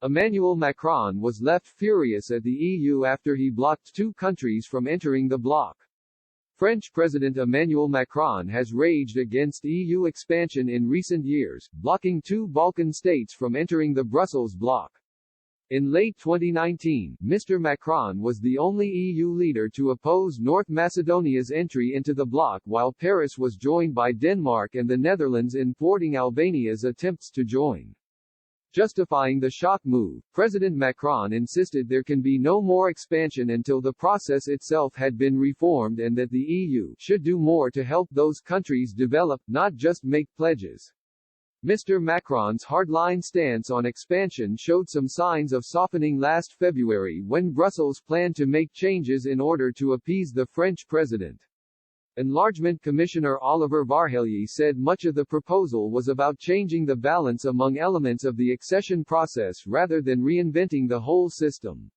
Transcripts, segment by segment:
Emmanuel Macron was left furious at the EU after he blocked two countries from entering the bloc. French President Emmanuel Macron has raged against EU expansion in recent years, blocking two Balkan states from entering the Brussels bloc. In late 2019, Mr. Macron was the only EU leader to oppose North Macedonia's entry into the bloc, while Paris was joined by Denmark and the Netherlands in thwarting Albania's attempts to join. Justifying the shock move, President Macron insisted there can be no more expansion until the process itself had been reformed and that the EU should do more to help those countries develop, not just make pledges. Mr. Macron's hardline stance on expansion showed some signs of softening last February when Brussels planned to make changes in order to appease the French president. Enlargement Commissioner Oliver Varhelyi said much of the proposal was about changing the balance among elements of the accession process rather than reinventing the whole system.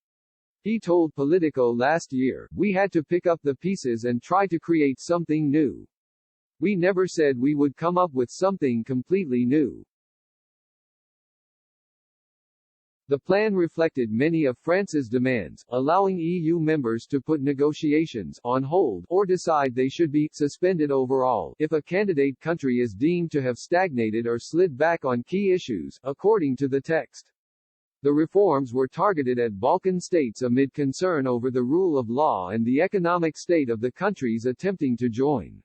He told Politico last year, "We had to pick up the pieces and try to create something new. We never said we would come up with something completely new." The plan reflected many of France's demands, allowing EU members to put negotiations on hold or decide they should be suspended overall if a candidate country is deemed to have stagnated or slid back on key issues, according to the text. The reforms were targeted at Balkan states amid concern over the rule of law and the economic state of the countries attempting to join.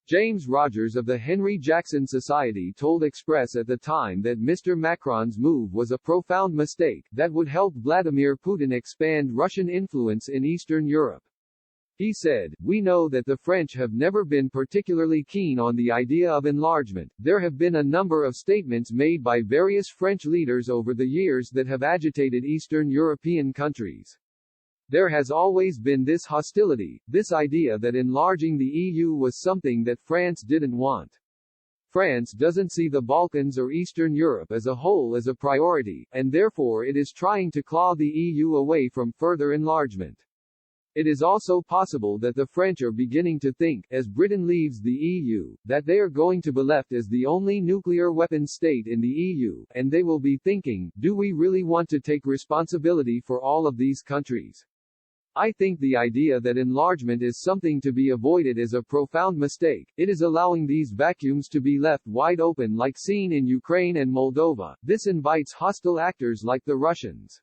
James Rogers of the Henry Jackson Society told Express at the time that Mr. Macron's move was a profound mistake that would help Vladimir Putin expand Russian influence in Eastern Europe. He said, "We know that the French have never been particularly keen on the idea of enlargement. There have been a number of statements made by various French leaders over the years that have agitated Eastern European countries. There has always been this hostility, this idea that enlarging the EU was something that France didn't want. France doesn't see the Balkans or Eastern Europe as a whole as a priority, and therefore it is trying to claw the EU away from further enlargement. It is also possible that the French are beginning to think, as Britain leaves the EU, that they are going to be left as the only nuclear weapons state in the EU, and they will be thinking, do we really want to take responsibility for all of these countries? I think the idea that enlargement is something to be avoided is a profound mistake. It is allowing these vacuums to be left wide open like seen in Ukraine and Moldova. This invites hostile actors like the Russians.